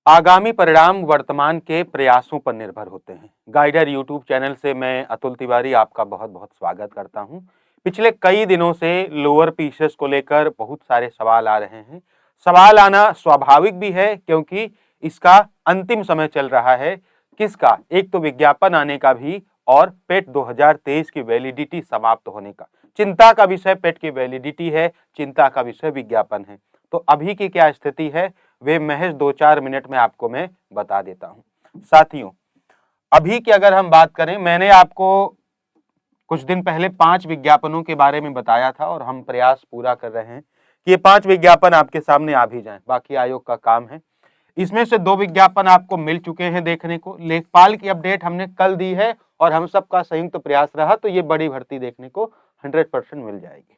आगामी परिणाम वर्तमान के प्रयासों पर निर्भर होते हैं। गाइडर यूट्यूब चैनल से मैं अतुल तिवारी आपका बहुत बहुत स्वागत करता हूं। पिछले कई दिनों से लोअर पीसेस को लेकर बहुत सारे सवाल आ रहे हैं। सवाल आना स्वाभाविक भी है क्योंकि इसका अंतिम समय चल रहा है। किसका? एक तो विज्ञापन आने का भी और पेट 2023 की वैलिडिटी समाप्त होने का। चिंता का विषय पेट की वैलिडिटी है, चिंता का विषय विज्ञापन है। तो अभी की क्या स्थिति है वे महज 2-4 मिनट में आपको मैं बता देता हूं। साथियों, अभी की अगर हम बात करें, मैंने आपको कुछ दिन पहले 5 विज्ञापनों के बारे में बताया था और हम प्रयास पूरा कर रहे हैं कि ये 5 विज्ञापन आपके सामने आ भी जाएं। बाकी आयोग का काम है। इसमें से 2 विज्ञापन आपको मिल चुके हैं देखने को। लेखपाल की अपडेट हमने कल दी है और हम सबका संयुक्त प्रयास रहा तो ये बड़ी भर्ती देखने को 100% मिल जाएगी।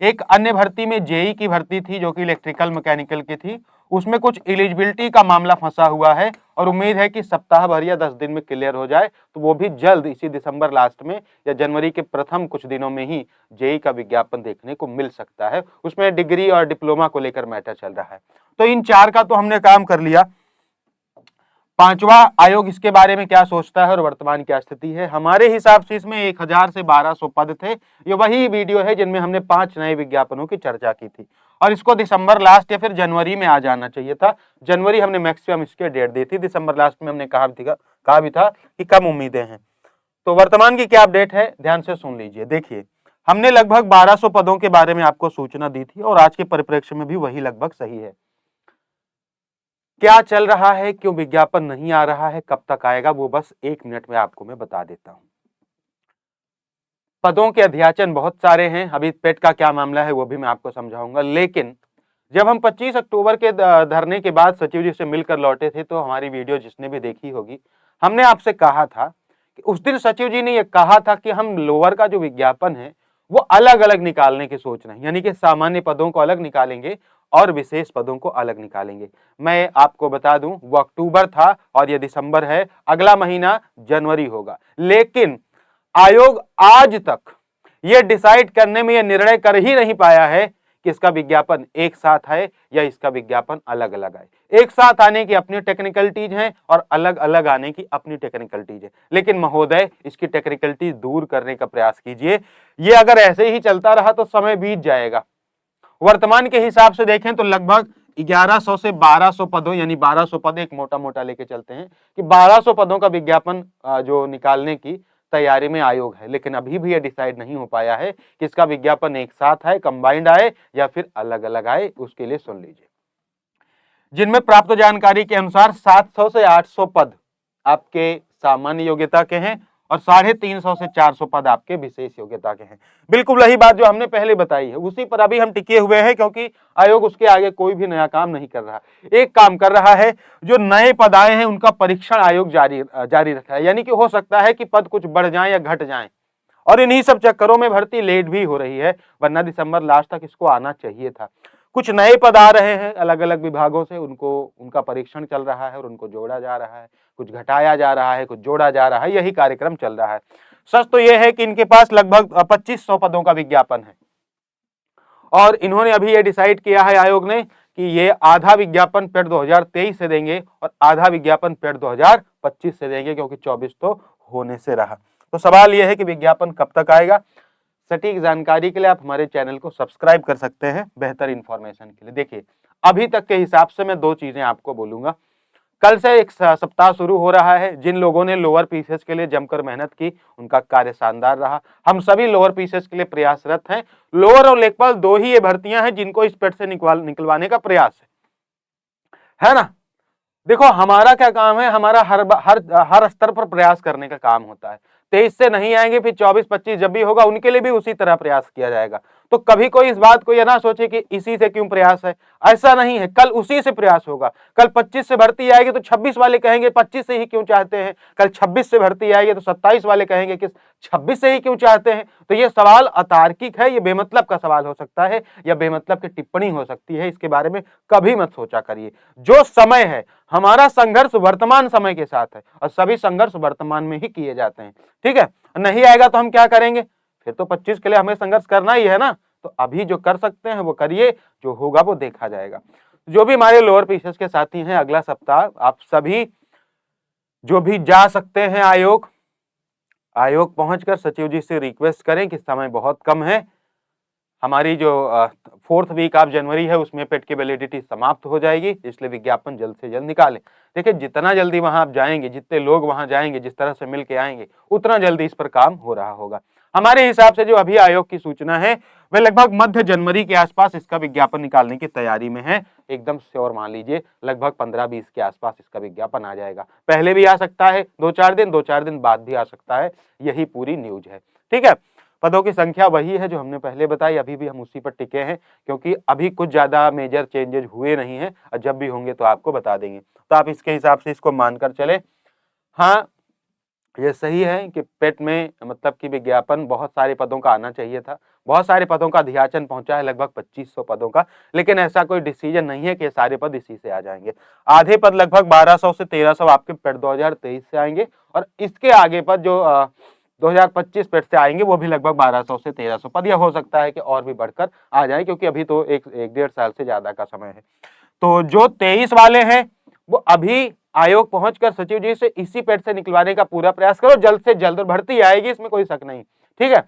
एक अन्य भर्ती में जेई की भर्ती थी जो कि इलेक्ट्रिकल मैकेनिकल की थी। उसमें कुछ एलिजिबिलिटी का मामला फंसा हुआ है और उम्मीद है कि सप्ताह भर या 10 दिन में क्लियर हो जाए, तो वो भी जल्द इसी दिसंबर लास्ट में या जनवरी के प्रथम कुछ दिनों में ही जेई का विज्ञापन देखने को मिल सकता है। उसमें डिग्री और डिप्लोमा को लेकर मैटर चल रहा है। तो इन 4 का तो हमने काम कर लिया। 5वां आयोग इसके बारे में क्या सोचता है और वर्तमान क्या स्थिति है। हमारे हिसाब से इसमें 1000 से 1200 पद थे। ये वही वीडियो है जिनमें हमने 5 नए विज्ञापनों की चर्चा की थी और इसको दिसंबर लास्ट या फिर जनवरी में आ जाना चाहिए था। जनवरी हमने मैक्सिमम इसके डेट दी थी, दिसंबर लास्ट में हमने कहा भी था कि कम उम्मीदें हैं। तो वर्तमान की क्या अपडेट है, ध्यान से सुन लीजिए। देखिए, हमने लगभग 1200 पदों के बारे में आपको सूचना दी थी और आज के परिप्रेक्ष्य में भी वही लगभग सही है। क्या चल रहा है, क्यों विज्ञापन नहीं आ रहा है, कब तक आएगा, वो बस 1 मिनट में आपको मैं बता देता हूं। पदों के अध्याचन बहुत सारे हैं। अभी पेट का क्या मामला है वो भी मैं आपको समझाऊंगा। लेकिन जब हम 25 अक्टूबर के धरने के बाद सचिव जी से मिलकर लौटे थे तो हमारी वीडियो जिसने भी देखी होगी, हमने आपसे कहा था कि उस दिन सचिव जी ने यह कहा था कि हम लोअर का जो विज्ञापन है वो अलग अलग निकालने की सोच रहे हैं, यानी कि सामान्य पदों को अलग निकालेंगे और विशेष पदों को अलग निकालेंगे। मैं आपको बता दूं वो अक्टूबर था और यह दिसंबर है, अगला महीना जनवरी होगा। लेकिन आयोग आज तक यह डिसाइड करने में यह निर्णय कर ही नहीं पाया है कि इसका विज्ञापन एक साथ है या इसका विज्ञापन अलग अलग आए। एक साथ आने की अपनी टेक्निकलिटीज हैं और अलग अलग आने की अपनी टेक्निकलिटीज है। लेकिन महोदय, इसकी टेक्निकलिटीज दूर करने का प्रयास कीजिए। ये अगर ऐसे ही चलता रहा तो समय बीत जाएगा। वर्तमान के हिसाब से देखें तो लगभग 1100 से 1200 पदों, यानी 1200 पद एक मोटा मोटा लेके चलते हैं कि 1200 पदों का विज्ञापन जो निकालने की तैयारी में आयोग है। लेकिन अभी भी यह डिसाइड नहीं हो पाया है कि इसका विज्ञापन एक साथ आए, कंबाइंड आए या फिर अलग अलग आए। उसके लिए सुन लीजिए, जिनमें प्राप्त जानकारी के अनुसार 700 से 800 पद आपके सामान्य योग्यता के हैं और 350 से 400 पद आपके विशेष योग्यता के हैं। बिल्कुल वही बात जो हमने पहले बताई है, उसी पर अभी हम टिके हुए हैं क्योंकि आयोग उसके आगे कोई भी नया काम नहीं कर रहा। एक काम कर रहा है, जो नए पद आए हैं उनका परीक्षण आयोग जारी रखा है। यानी कि हो सकता है कि पद कुछ बढ़ जाएं या घट जाएं और इन्हीं सब चक्करों में भर्ती लेट भी हो रही है, वरना दिसंबर लास्ट तक इसको आना चाहिए था। कुछ नए पद आ रहे हैं अलग अलग विभागों से, उनका परीक्षण चल रहा है और उनको जोड़ा जा रहा है, कुछ घटाया जा रहा है, कुछ जोड़ा जा रहा है, यही कार्यक्रम चल रहा है। सच तो यह है कि इनके पास लगभग 2500 पदों का विज्ञापन है और इन्होंने अभी ये डिसाइड किया है आयोग ने कि ये आधा विज्ञापन पेट 2023 से देंगे और आधा विज्ञापन पेट 2025 से देंगे, क्योंकि 24 तो होने से रहा। तो सवाल यह है कि विज्ञापन कब तक आएगा। सटीक जानकारी के लिए आप हमारे चैनल को सब्सक्राइब कर सकते हैं बेहतर इंफॉर्मेशन के लिए। देखिए, अभी तक के हिसाब से मैं 2 चीजें आपको बोलूंगा। कल से एक सप्ताह शुरू हो रहा है। जिन लोगों ने लोअर पीसेस के लिए जमकर मेहनत की उनका कार्य शानदार रहा। हम सभी लोअर पीसेस के लिए प्रयासरत हैं। लोअर और लेखपाल 2 ही ये भर्तियां हैं जिनको इस पेट से निकलवाने का प्रयास है ना। देखो, हमारा क्या काम है, हमारा हर स्तर पर प्रयास करने का काम होता है। 23 से नहीं आएंगे, फिर 24-25 जब भी होगा उनके लिए भी उसी तरह प्रयास किया जाएगा। तो कभी कोई इस बात को यह ना सोचे कि इसी से क्यों प्रयास है, ऐसा नहीं है। कल उसी से प्रयास होगा। कल 25 से भर्ती आएगी तो 26 वाले कहेंगे 25 से ही क्यों चाहते हैं। कल 26 से भर्ती आएगी तो 27 वाले कहेंगे कि 26 से ही क्यों चाहते हैं। तो ये सवाल अतार्किक है, ये बेमतलब का सवाल हो सकता है या बेमतलब की टिप्पणी हो सकती है। इसके बारे में कभी मत सोचा करिए। जो समय है, हमारा संघर्ष वर्तमान समय के साथ है और सभी संघर्ष वर्तमान में ही किए जाते हैं। ठीक है, नहीं आएगा तो हम क्या करेंगे, फिर तो 25 के लिए हमें संघर्ष करना ही है ना। तो अभी जो कर सकते हैं वो करिए, जो होगा वो देखा जाएगा। जो भी हमारे लोअर पीसीएस के साथी हैं, अगला सप्ताह आप सभी जो भी जा सकते हैं आयोग पहुंचकर सचिव जी से रिक्वेस्ट करें कि समय बहुत कम है, हमारी जो 4th वीक ऑफ जनवरी है उसमें पेट की वैलिडिटी समाप्त हो जाएगी, इसलिए विज्ञापन जल्द से जल्द निकालें। देखिए जितना जल्दी वहां आप जाएंगे, जितने लोग वहां जाएंगे, जिस तरह से मिल के आएंगे, उतना जल्दी इस पर काम हो रहा होगा। हमारे हिसाब से जो अभी आयोग की सूचना है वह लगभग मध्य जनवरी के आसपास इसका विज्ञापन निकालने की तैयारी में है। एकदम श्योर मान लीजिए लगभग 15-20 के आसपास इसका विज्ञापन आ जाएगा। पहले भी आ सकता है, 2-4 दिन बाद भी आ सकता है, यही पूरी न्यूज है। ठीक है, पदों की संख्या वही है जो हमने पहले बताई, अभी भी हम उसी पर टिके हैं, क्योंकि अभी कुछ ज्यादा मेजर चेंजेस हुए नहीं हैं, और जब भी होंगे तो आपको बता देंगे, तो आप इसके हिसाब से इसको मानकर चले। हाँ, ये सही है कि पेट में मतलब कि विज्ञापन बहुत सारे पदों का आना चाहिए था, बहुत सारे पदों का अध्याचन पहुंचा है, लगभग 2500 पदों का, लेकिन ऐसा कोई डिसीजन नहीं है कि सारे पद इसी से आ जाएंगे। आधे पद लगभग 1200 से 1300 आपके पेट 2023 से आएंगे, और इसके आगे पद जो 2025 पेट से आएंगे वो भी लगभग 1200 से 1300 पद, या हो सकता है कि और भी बढ़कर आ जाए, क्योंकि अभी तो एक 1-1.5 साल से ज्यादा का समय है। तो जो 23 वाले हैं वो अभी आयोग पहुंचकर सचिव जी से इसी पेट से निकलवाने का पूरा प्रयास करो, जल्द से जल्द, और भर्ती आएगी, इसमें कोई शक नहीं। ठीक है,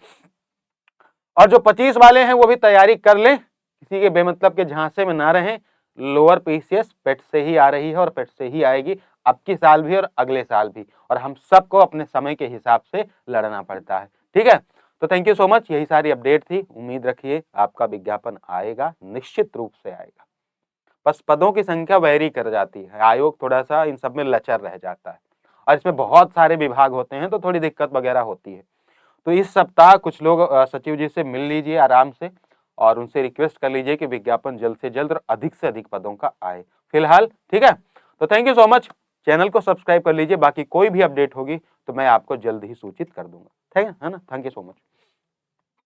और जो 25 वाले हैं वो भी तैयारी कर लें, किसी के बेमतलब के झांसे में ना रहें। लोअर पीसीएस पेट से ही आ रही है और पेट से ही आएगी, अब की साल भी और अगले साल भी, और हम सबको अपने समय के हिसाब से लड़ना पड़ता है। ठीक है, तो थैंक यू सो मच, यही सारी अपडेट थी। उम्मीद रखिए आपका विज्ञापन आएगा, निश्चित रूप से आएगा। बस पदों की संख्या वेरी कर जाती है, आयोग थोड़ा सा इन सब में लचर रह जाता है, और इसमें बहुत सारे विभाग होते हैं तो थोड़ी दिक्कत वगैरह होती है। तो इस सप्ताह कुछ लोग सचिव जी से मिल लीजिए आराम से, और उनसे रिक्वेस्ट कर लीजिए कि विज्ञापन जल्द से जल्द और अधिक से अधिक पदों का आए फिलहाल। ठीक है, तो thank you so much, channel को सब्सक्राइब कर लीजिए, बाकी कोई भी अपडेट होगी तो मैं आपको जल्द ही सूचित कर दूंगा। ठीक है ना, थैंक यू सो मच।